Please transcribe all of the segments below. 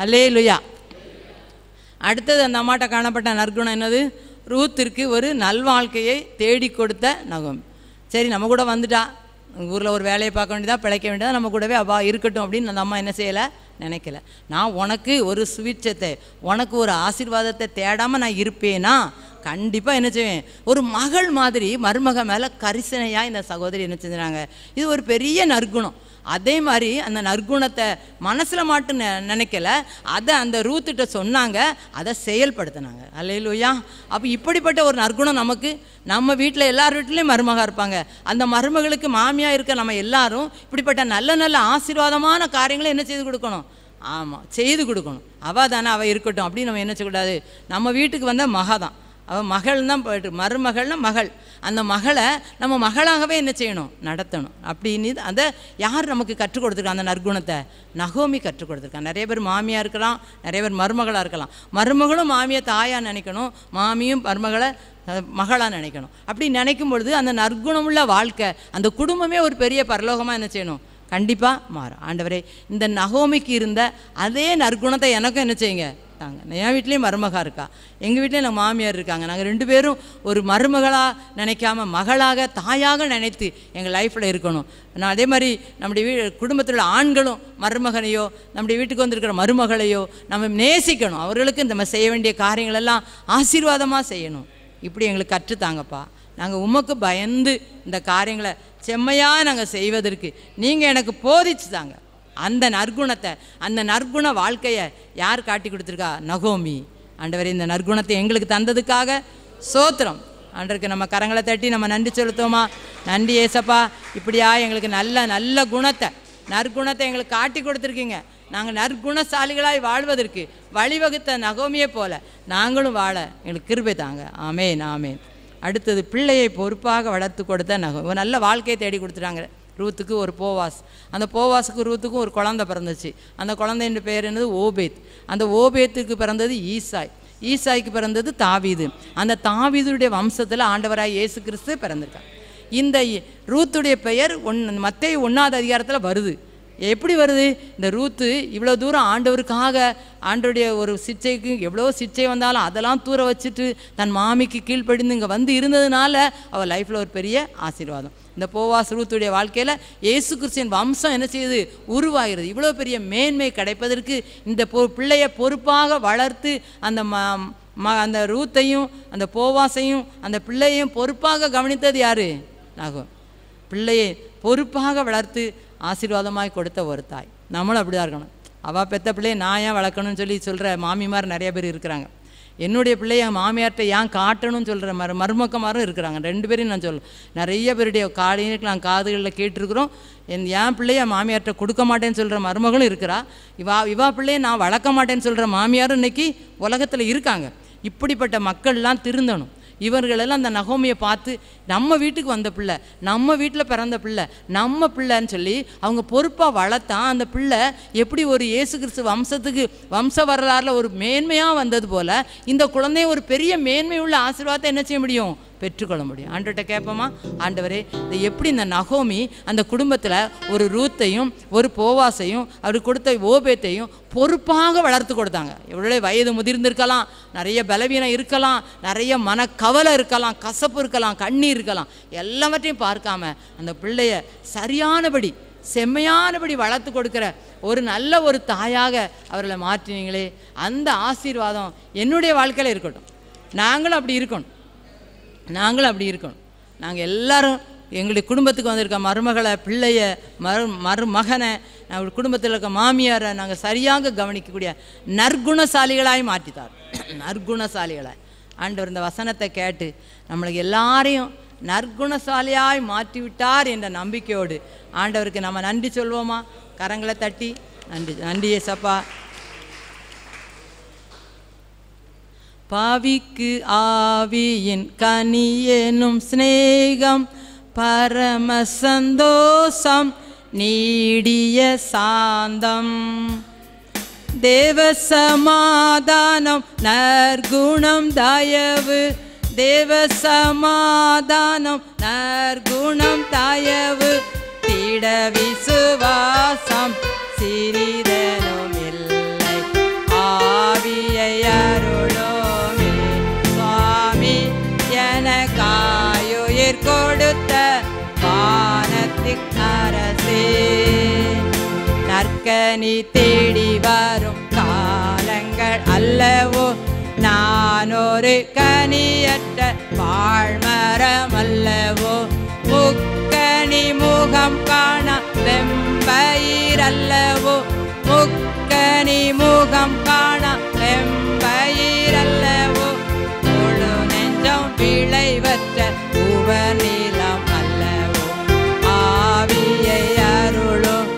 அல்லேலூயா. அடுத்தது அந்த அம்மாட்ட காணப்பட்ட நற்குணம் என்னது? ரூத்திற்கு ஒரு நல்வாழ்க்கையை தேடி கொடுத்த நகோமி. சரி, நம்ம கூட வந்துட்டா, ஊரில் ஒரு வேலையை பார்க்க வேண்டியதா, பிழைக்க வேண்டியதா, நம்ம கூடவே இருக்கட்டும் அப்படின்னு அந்த அம்மா என்ன செய்யலை, நினைக்கல. நான் உனக்கு ஒரு சுவிட்சத்தை, உனக்கு ஒரு ஆசீர்வாதத்தை தேடாமல் நான் இருப்பேனா? கண்டிப்பாக என்ன செய்வேன். ஒரு மகள் மாதிரி மருமக மேலே கரிசனையாக இந்த சகோதரி என்ன செஞ்சுறாங்க. இது ஒரு பெரிய நற்குணம். அதே மாதிரி அந்த நற்குணத்தை மனசில் மட்டும் நினைக்கல, அதை அந்த ரூத்திட்ட சொன்னாங்க, அதை செயல்படுத்தினாங்க. அல்லேலூயா. அப்போ இப்படிப்பட்ட ஒரு நற்குணம் நமக்கு நம்ம வீட்டில் எல்லார் வீட்லேயும் மருமகா இருப்பாங்க. அந்த மருமகளுக்கு மாமியாக இருக்க நம்ம எல்லாரும் இப்படிப்பட்ட நல்ல நல்ல ஆசீர்வாதமான காரியங்களை என்ன செய்து கொடுக்கணும்? ஆமாம், செய்து கொடுக்கணும். அவள் தானே, அவள் இருக்கட்டும் அப்படின்னு நம்ம என்ன செய்யக்கூடாது. நம்ம வீட்டுக்கு வந்த மகா தான், அவள் மகள் தான் போய்ட்டு, மருமகள்னா மகள். அந்த மகளை நம்ம மகளாகவே என்ன செய்யணும், நடத்தணும். அப்படின்னு அதை யார் நமக்கு கற்றுக் கொடுத்துருக்கா? அந்த நற்குணத்தை நகோமி கற்றுக் கொடுத்துருக்காங்க. நிறைய பேர் மாமியாக இருக்கலாம், நிறைய பேர் மருமகளாக இருக்கலாம். மருமகளும் மாமியை தாயாக நினைக்கணும், மாமியும் மருமகளை மகளாக நினைக்கணும். அப்படி நினைக்கும் பொழுது அந்த நற்குணமுள்ள வாழ்க்கை, அந்த குடும்பமே ஒரு பெரிய பரலோகமாக என்ன செய்யணும், கண்டிப்பாக மாறும். ஆண்டவரே, இந்த நகோமிக்கு இருந்த அதே நற்குணத்தை எனக்கும் என்ன செய்யுங்க தாங்க. என் வீட்லேயும் மருமகா இருக்கா, எங்கள் வீட்லேயும் எனக்கு மாமியார் இருக்காங்க. நாங்கள் 2 பேரும் ஒரு மருமகளாக நினைக்காம மகளாக தாயாக நினைத்து எங்கள் லைஃப்பில் இருக்கணும். நான் அதே மாதிரி நம்முடைய குடும்பத்தில் உள்ள ஆண்களும் மருமகனையோ நம்முடைய வீட்டுக்கு வந்திருக்கிற மருமகளையோ நம்ம நேசிக்கணும். அவர்களுக்கு நம்ம செய்ய வேண்டிய காரியங்களெல்லாம் ஆசீர்வாதமாக செய்யணும். இப்படி எங்களுக்கு கற்றுத்தாங்கப்பா. நாங்கள் உமக்கு பயந்து இந்த காரியங்களை செம்மையாக நாங்கள் செய்வதற்கு நீங்கள் எனக்கு போதிச்சு தாங்க. அந்த நற்குணத்தை, அந்த நற்குண வாழ்க்கையை யார் காட்டி கொடுத்துருக்கா? நகோமி. ஆண்டவரே, இந்த நற்குணத்தை எங்களுக்கு தந்ததுக்காக சோத்திரம். ஆண்டவருக்கு நம்ம கரங்களை தட்டி நம்ம நன்றி செலுத்துவோமா? நன்றி ஏசப்பா, இப்படியா எங்களுக்கு நல்ல நல்ல குணத்தை, நற்குணத்தை எங்களுக்கு காட்டி கொடுத்துருக்கீங்க. நாங்கள் நற்குணசாலிகளாய் வாழ்வதற்கு வழிவகுத்த நகோமியை போல நாங்களும் வாழ எங்களுக்கு கிருபை தாங்க. ஆமேன், ஆமேன். அடுத்தது, பிள்ளையை பொறுப்பாக வளர்த்து கொடுத்த நகோமி. ஒரு நல்ல வாழ்க்கையை தேடி கொடுத்துட்டாங்க ரூத்துக்கு. ஒரு போவாஸ், அந்த போவாஸுக்கு ரூத்துக்கும் ஒரு குழந்தை பிறந்துச்சு. அந்த குழந்தைன்ற பேர் என்னது? ஓபேத். அந்த ஓபேத்துக்கு பிறந்தது ஈசாய். ஈசாய்க்கு பிறந்தது தாவீது. அந்த தாவீதுடைய வம்சத்தில் ஆண்டவராய் இயேசு கிறிஸ்து பிறந்திருக்கார். இந்த ரூத்துடைய பெயர் மத்தேயு 1ஆவது அதிகாரத்தில் வருது. எப்படி வருது? இந்த ரூத்து இவ்வளோ தூரம் ஆண்டவருக்காக, ஆண்டவருடைய ஒரு சிச்சைக்கு எவ்வளோ சிச்சை வந்தாலும் அதெல்லாம் தூர வச்சுட்டு தன் மாமிக்கு கீழ்ப்படிந்து இங்கே வந்து இருந்ததுனால அவள் லைஃப்பில் ஒரு பெரிய ஆசீர்வாதம். இந்த போவாஸ் ரூத்துடைய வாழ்க்கையில் இயேசு கிறிஸ்துவின் வம்சம் என்ன செய்யுது? உருவாகிறது. இவ்வளோ பெரிய மேன்மை கிடைப்பதற்கு இந்த பிள்ளையை பொறுப்பாக வளர்த்து அந்த ரூத்தையும் அந்த போவாசையும் அந்த பிள்ளையையும் பொறுப்பாக கவனித்தது யார்? நகோமி. பிள்ளையை பொறுப்பாக வளர்த்து ஆசீர்வாதமாய் கொடுத்த ஒரு தாய். நம்மளும் அப்படி தான் இருக்கணும். அவள் பெற்ற பிள்ளையை நான் ஏன் வளர்க்கணும்னு சொல்கிற மாமிமார் நிறைய பேர் இருக்கிறாங்க. என்னுடைய பிள்ளைய மாமியார்கிட்ட ஏன் காட்டணும்னு சொல்கிற மருமக்கமாரும் இருக்கிறாங்க. 2 பேரையும் நான் சொல்லுவேன். நிறைய பேருடைய காலையில் நான் காதுகளில் கேட்டிருக்கிறோம். என் பிள்ளைய மாமியார்கிட்ட கொடுக்க மாட்டேன்னு சொல்கிற மருமகளும் இருக்கிறா. இவா பிள்ளையை நான் வளர்க்க மாட்டேன்னு சொல்கிற மாமியாரும் இன்றைக்கி உலகத்தில் இருக்காங்க. இப்படிப்பட்ட மக்கள்லாம் திருந்தணும். இவர்களெல்லாம் அந்த நகோமியை பார்த்து நம்ம வீட்டுக்கு வந்த பிள்ளை, நம்ம வீட்டில் பிறந்த பிள்ளை, நம்ம பிள்ளைன்னு சொல்லி அவங்க பொறுப்பாக வளர்த்தா அந்த பிள்ளை எப்படி ஒரு இயேசு கிறிஸ்து வம்சத்துக்கு வம்ச வரலாறில் ஒரு மேன்மையாக வந்தது போல் இந்த குழந்தைய ஒரு பெரிய மேன்மை உள்ள ஆசீர்வாதத்தை என்ன செய்ய முடியும்? பெற்றுக்கொள்ள முடியும். ஆண்டவர்கிட்ட கேட்போமா? ஆண்டவரே, இந்த எப்படி இந்த நகோமி அந்த குடும்பத்தில் ஒரு ரூத்தையும் ஒரு போவாசையும் அவர் கொடுத்த ஓபேத்தையும் பொறுப்பாக வளர்த்து கொடுத்தாங்க. எவ்வளோ வயது முதிர்ந்திருக்கலாம், நிறைய பலவீனம் இருக்கலாம், நிறைய மனக்கவலை இருக்கலாம், கசப்பு இருக்கலாம், கண்ணீர் இருக்கலாம், எல்லாவற்றையும் பார்க்காம அந்த பிள்ளைய சரியானபடி செம்மையானபடி வளர்த்து கொடுக்குற ஒரு நல்ல ஒரு தாயாக அவர்களை மாற்றினீங்களே, அந்த ஆசீர்வாதம் என்னுடைய வாழ்க்கையில் இருக்கட்டும். நாங்களும் அப்படி இருக்கணும். நாங்கள் எல்லாரும் எங்களுடைய குடும்பத்துக்கு வந்திருக்க மருமகளை, பிள்ளைய, மருமகனை, நம்ம குடும்பத்தில் இருக்க மாமியாரை நாங்கள் சரியாக கவனிக்கக்கூடிய நற்குணசாலிகளாய் மாற்றித்தார். நற்குணசாலிகளாய் ஆண்டவர் இந்த வசனத்தை கேட்டு நம்மளுக்கு எல்லாரையும் நற்குணசாலியாய் மாற்றிவிட்டார் என்ற நம்பிக்கையோடு ஆண்டவருக்கு நம்ம நன்றி சொல்வோமா? கரங்களை தட்டி நன்றி. நன்றி ஏசப்பா. பாவிக்கு ஆவியின் கனியெனும் ஸ்நேகம், பரம சந்தோஷம், நீடிய சாந்தம், தேவ சமாதானம், நற்குணம், தயவு, தேவ சமாதானம், நற்குணம், தயவு, திட விசுவாசம், சிறிதனும் இல்லை, நற்கனி தேடி வரும் காலங்கள் அல்லவோ. நான் ஒரு கனியற்ற பாழ்மரம் அல்லவோ. முக்கனி முகம் காண வெம்பயிர் அல்லவோ. முக்கனி முகம் காண வெம்பயிர் அல்லவோ. முழு நெஞ்சம் விளைவற்ற உவநிலம் அல்லவோ. ஆவியை அருளும்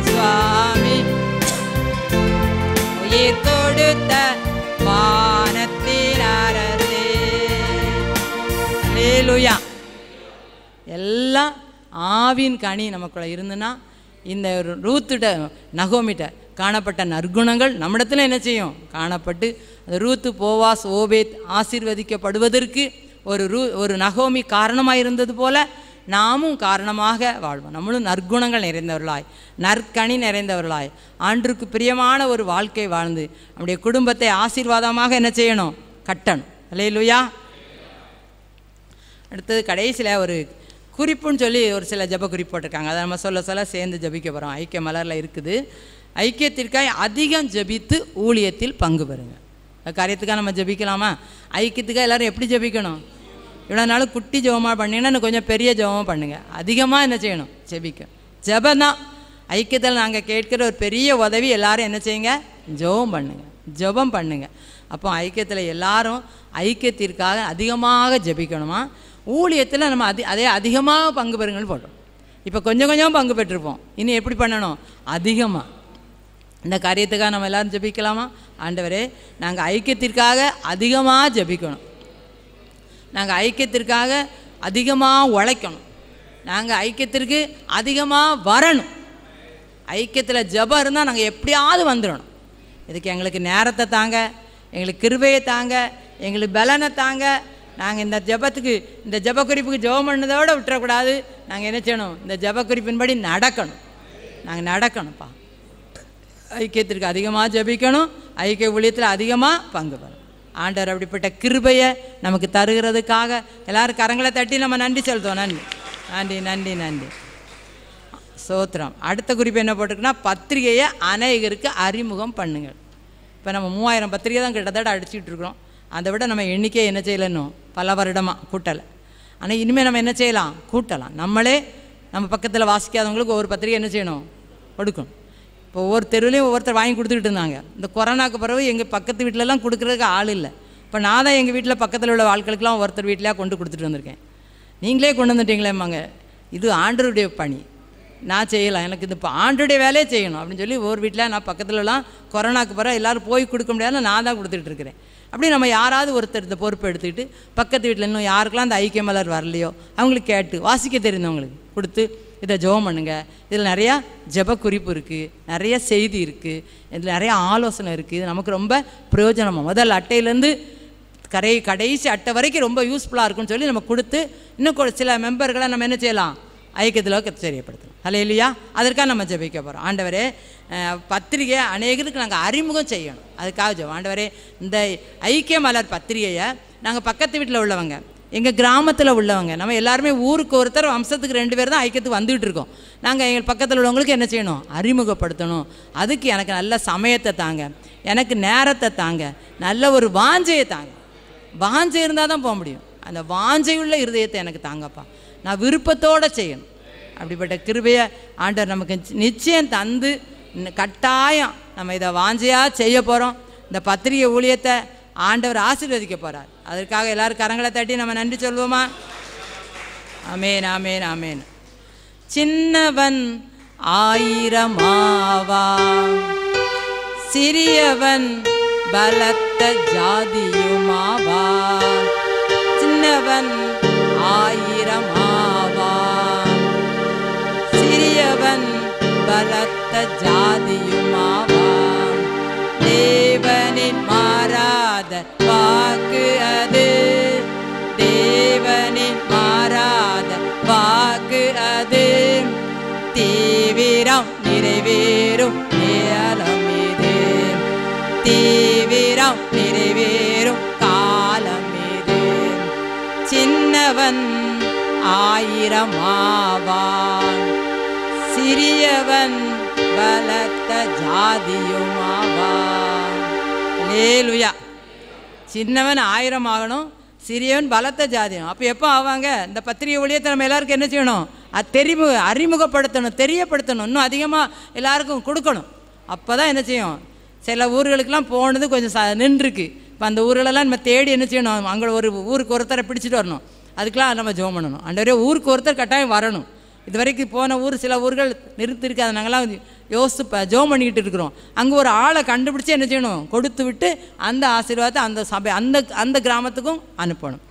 சுவாமி உயிர் கொடுத்த வானத்தின் அரசே. அல்லேலூயா. எல்லாம் ஆவின் கனி நமக்குள்ள இருந்துன்னா இந்த ரூத்துட்ட நகோமிட்ட காணப்பட்ட நற்குணங்கள் நம்மிடத்துல என்ன செய்யும்? காணப்பட்டு அந்த ரூத்து போவாஸ் ஓபேத் ஆசீர்வதிக்கப்படுவதற்கு ஒரு நகோமி காரணமாக இருந்தது போல நாமும் காரணமாக வாழ்வோம். நம்மளும் நற்குணங்கள் நிறைந்தவர்களாய் நற்கனி நிறைந்தவர்களாய் ஆண்டுக்கு பிரியமான ஒரு வாழ்க்கை வாழ்ந்து நம்முடைய குடும்பத்தை ஆசீர்வாதமாக என்ன செய்யணும்? கட்டணும். அல்லேலூயா. அடுத்தது கடைசியில் ஒரு குறிப்புன்னு சொல்லி ஒரு சில ஜப குறிப்பு போட்டிருக்காங்க. அதை நம்ம சொல்ல சேர்ந்து ஜபிக்க போகிறோம். ஐக்கிய மலரில் இருக்குது. ஐக்கியத்திற்காக அதிகம் ஜபித்து ஊழியத்தில் பங்கு பெறுங்க. காரியத்துக்காக நம்ம ஜபிக்கலாமா? ஐக்கியத்துக்காக எல்லோரும் எப்படி ஜபிக்கணும்? இவ்வளோ நாள் குட்டி ஜபமாக பண்ணிங்கன்னா இன்னும் கொஞ்சம் பெரிய ஜபமாக பண்ணுங்கள். அதிகமாக என்ன செய்யணும்? ஜபிக்க. ஜபந்தான் ஐக்கியத்தில் நாங்கள் கேட்குற ஒரு பெரிய உதவி. எல்லோரும் என்ன செய்யுங்க? ஜபம் பண்ணுங்கள். ஜபம் பண்ணுங்கள். அப்போ ஐக்கியத்தில் எல்லாரும் ஐக்கியத்திற்காக அதிகமாக ஜபிக்கணுமா? ஊழியத்தில் நம்ம அதே அதிகமாக பங்கு பெறுங்கன்னு போட்டோம். இப்போ கொஞ்சம் கொஞ்சம் பங்கு பெற்றிருப்போம். இனி எப்படி பண்ணணும்? அதிகமாக. இந்த காரியத்துக்காக நம்ம எல்லோரும் ஜபிக்கலாமா? ஆண்டவரே, நாங்கள் ஐக்கியத்திற்காக அதிகமாக ஜபிக்கணும். நாங்கள் ஐக்கியத்திற்காக அதிகமாக உழைக்கணும். நாங்கள் ஐக்கியத்திற்கு அதிகமாக வரணும். ஐக்கியத்தில் ஜபம் இருந்தால் நாங்கள் எப்படியாவது வந்துடணும். இதுக்கு எங்களுக்கு நேரத்தை தாங்க, எங்களுக்கு கிருபையை தாங்க, எங்களுக்கு பலனை தாங்க. நாங்கள் இந்த ஜபத்துக்கு இந்த ஜப குறிப்புக்கு ஜபம் பண்ணதோடு விட்டுறக்கூடாது. நாங்கள் என்ன செய்யணும்? இந்த ஜப குறிப்பின்படி நடக்கணும். நாங்கள் நடக்கணும்ப்பா. ஐக்கியத்திற்கு அதிகமாக ஜபிக்கணும். ஐக்கிய ஊழியத்தில் அதிகமாக பங்கு பெறணும். ஆண்டவர் அப்படிப்பட்ட கிருபையை நமக்கு தருகிறதுக்காக எல்லோரும் கரங்களை தட்டி நம்ம நன்றி செலுத்துவோம். நன்றி நன்றி நன்றி நன்றி சோத்திரம். அடுத்த குறிப்பு என்ன போட்டிருக்குன்னா, பத்திரிகையை அநேகருக்கு அறிமுகம் பண்ணுங்கள். இப்போ நம்ம 3000 பத்திரிகை தான் கிட்டத்தட்ட அடிச்சுக்கிட்டு இருக்கிறோம். அதை விட நம்ம எண்ணிக்கையை என்ன செய்யலன்னும் பல வருடமாக கூட்டலை. ஆனால் இனிமேல் நம்ம என்ன செய்யலாம்? கூட்டலாம். நம்மளே நம்ம பக்கத்தில் வாசிக்காதவங்களுக்கு ஒவ்வொரு பத்திரிகை என்ன செய்யணும்? கொடுக்கணும். இப்போ ஒவ்வொரு தெருவிலையும் ஒவ்வொருத்தர் வாங்கி கொடுத்துக்கிட்டு இருந்தாங்க. இந்த கொரோனாக்கு பிறகு எங்கள் பக்கத்து வீட்டிலலாம் கொடுக்குறதுக்கு ஆள் இல்லை. இப்போ நான் தான் எங்கள் வீட்டில் பக்கத்தில் உள்ள ஆட்களுக்கெல்லாம் ஒருத்தர் வீட்டிலையா கொண்டு கொடுத்துட்டு வந்திருக்கேன். நீங்களே கொண்டு வந்துட்டீங்களேம்மாங்க. இது ஆண்டருடைய பணி, நான் செய்யலாம். எனக்கு இது இப்போ ஆண்டருடைய வேலையே செய்யணும் அப்படின்னு சொல்லி ஒவ்வொரு வீட்டில் நான் பக்கத்துலலாம் கொரோனாக்கு பிறகு எல்லோரும் போய் கொடுக்க முடியாதுன்னு நான் தான் கொடுத்துட்டு இருக்கிறேன். அப்படி நம்ம யாராவது ஒருத்தர் இந்த பொறுப்பை எடுத்துக்கிட்டு பக்கத்து வீட்டில் இன்னும் யாருக்கெல்லாம் அந்த ஐக்கிய மலர் வரலையோ அவங்களுக்கு கேட்டு வாசிக்க தெரிந்தவங்களுக்கு கொடுத்து இதை ஜெபம் பண்ணுங்கள். இதில் நிறையா ஜெப குறிப்பு இருக்குது, நிறைய செய்தி இருக்குது, இதில் நிறைய ஆலோசனை இருக்குது. இது நமக்கு ரொம்ப பிரயோஜனமாக முதல் அட்டையிலேருந்து கடைசி அட்டை வரைக்கும் ரொம்ப யூஸ்ஃபுல்லாக இருக்குன்னு சொல்லி நம்ம கொடுத்து இன்னும் சில மெம்பர்களை நம்ம என்ன செய்யலாம்? ஐக்கியத்தில் தெரியப்படுத்தலாம். அல்லேலூயா. அதற்காக நம்ம ஜெபிக்க போகிறோம். ஆண்டவரே, பத்திரிகையை அநேகருக்கு நாங்கள் அறிமுகம் செய்யணும். அதுக்காக ஜெபம். ஆண்டவரே, இந்த ஐக்கிய மலர் பத்திரிகையை நாங்கள் பக்கத்து வீட்டில் உள்ளவங்க, எங்கள் கிராமத்தில் உள்ளவங்க, நம்ம எல்லாருமே ஊருக்கு ஒருத்தர் வம்சத்துக்கு 2 பேர் தான் ஐக்கியத்துக்கு வந்துகிட்டு இருக்கோம். நாங்கள் எங்கள் பக்கத்தில் உள்ளவங்களுக்கு என்ன செய்யணும்? அறிமுகப்படுத்தணும். அதுக்கு எனக்கு நல்ல சமயத்தை தாங்க, எனக்கு நேரத்தை தாங்க, நல்ல ஒரு வாஞ்சையை தாங்க. வாஞ்சை இருந்தால் தான் போக முடியும். அந்த வாஞ்சையுள்ள இருதயத்தை எனக்கு தாங்கப்பா. நான் விருப்பத்தோடு செய்யணும். அப்படிப்பட்ட கிருபையை ஆண்டவர் நமக்கு நிச்சயம் தந்து கட்டாயம் நம்ம இதை வாஞ்சையாக செய்ய போகிறோம். இந்த பத்திரிகை ஊழியத்தை ஆண்டவர் ஆசீர்வதிக்க போகிறார். அதற்காக எல்லோரும் கரங்களை தட்டி நம்ம நன்றி சொல்வோமா? ஆமேன் ஆமேன் ஆமேன். சின்னவன் 1000 ஆவான், சிறியவன் பலத்த ஜாதியுமாவான். சின்னவன் 1000 ஆவான், சிறியவன் பலத்த ஜாதியுமாவான். தேவனின் மாறாத வாக்கு அது, தேவனின் மாறாத வாக்கு அது. தீவிரம் நிறைவேறும் நேரம் இது, தீவிரம் நிறைவேறும் காலம் இது. சின்னவன் 1000 ஆவான், சிறியவன் பலத்த ஜாதியுமாவா. அல்லேலூயா. சின்னவன் 1000 ஆகணும், சிறியவன் பலத்த ஜாதியும். அப்போ எப்போ ஆவாங்க? இந்த பத்திரிகை ஊழியத்தை நம்ம எல்லாருக்கும் என்ன செய்யணும்? அது அறிமுகப்படுத்தணும், தெரியப்படுத்தணும், இன்னும் அதிகமாக எல்லாருக்கும் கொடுக்கணும். அப்போ தான் என்ன செய்யும்? சில ஊர்களுக்கெல்லாம் போனது கொஞ்சம் நின்றுருக்கு. இப்போ அந்த ஊர்களெல்லாம் நம்ம தேடி என்ன செய்யணும்? அங்கே ஒரு ஊருக்கு ஒருத்தரை பிடிச்சிட்டு வரணும். அதுக்கெலாம் நம்ம ஜெபம் பண்ணணும். ஆண்டவரே, ஊருக்கு ஒருத்தர் கட்டாயம் வரணும். இது வரைக்கும் போன சில ஊர்கள் நிறுத்திருக்கு. அதை நாங்கள்லாம் யோசித்து ஜெபம் பண்ணிக்கிட்டு இருக்கிறோம். அங்கே ஒரு ஆளை கண்டுபிடிச்சி என்ன செய்யணும்? கொடுத்து விட்டு அந்த ஆசீர்வாதத்தை அந்த சபை அந்த கிராமத்துக்கும் அனுப்பணும்.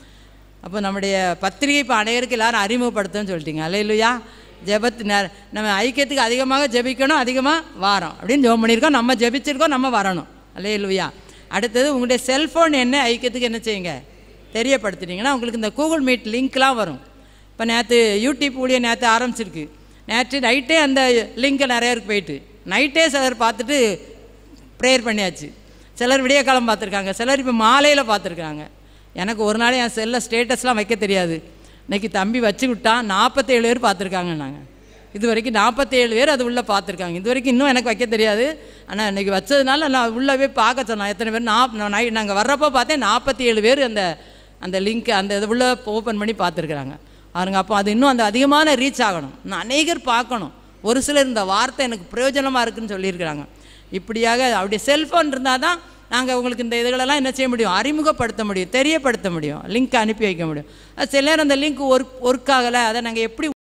அப்போ நம்முடைய பத்திரிகை இப்போ அனைவருக்கு எல்லோரும் அறிமுகப்படுத்தணும்னு சொல்லிட்டீங்க. அல்லேலூயா. நம்ம ஐக்கியத்துக்கு அதிகமாக ஜெபிக்கணும், அதிகமாக வாரோம் அப்படின்னு ஜெபம் பண்ணியிருக்கோம். நம்ம ஜெபிச்சிருக்கோம், நம்ம வரணும். அல்லேலூயா. அடுத்தது, உங்களுடைய செல்ஃபோன் என்ன ஐக்கியத்துக்கு என்ன செய்யுங்க? தெரியப்படுத்திட்டீங்கன்னா உங்களுக்கு இந்த கூகுள் மீட் லிங்க்லாம் வரும். இப்போ நேற்று யூடியூப் ஊழியம் நேற்று ஆரம்பிச்சிருக்கு. நேற்று நைட்டே அந்த லிங்க்கை நிறைய பேருக்கு போயிட்டு நைட்டே சிலர் பார்த்துட்டு ப்ரேயர் பண்ணியாச்சு. சிலர் விடிய காலம் பார்த்துருக்காங்க, சிலர் இப்போ மாலையில் பார்த்துருக்காங்க. எனக்கு ஒரு நாள் என் செல்லில் ஸ்டேட்டஸ்லாம் வைக்க தெரியாது. இன்றைக்கி தம்பி வச்சு விட்டான். 47 பேர் பார்த்துருக்காங்க. நாங்கள் இது வரைக்கும் 47 பேர் அது உள்ளே பார்த்துருக்காங்க. இது வரைக்கும் இன்னும் எனக்கு வைக்க தெரியாது. ஆனால் இன்றைக்கி வச்சதுனால நான் உள்ளே போய் பார்க்க சொன்னேன் எத்தனை பேர். நாங்கள் வர்றப்போ பார்த்தேன் 47 பேர் அந்த லிங்க் அந்த இது உள்ளே ஓப்பன் பண்ணி பார்த்துருக்குறாங்க. பாருங்க. அப்போ அது இன்னும் அந்த அதிகமான ரீச் ஆகணும். இன்னும் அநேகர் பார்க்கணும். ஒரு சிலர் இந்த வார்த்தை எனக்கு பிரயோஜனமாக இருக்குதுன்னு சொல்லியிருக்கிறாங்க. இப்படியாக அப்படி செல்ஃபோன் இருந்தால் தான் நாங்கள் உங்களுக்கு இந்த இதுகளெல்லாம் என்ன செய்ய முடியும்? அறிமுகப்படுத்த முடியும், தெரியப்படுத்த முடியும், லிங்க் அனுப்பி வைக்க முடியும். சில நேரம் அந்த லிங்க் ஒர்க் ஆகலை. அதை நாங்கள் எப்படி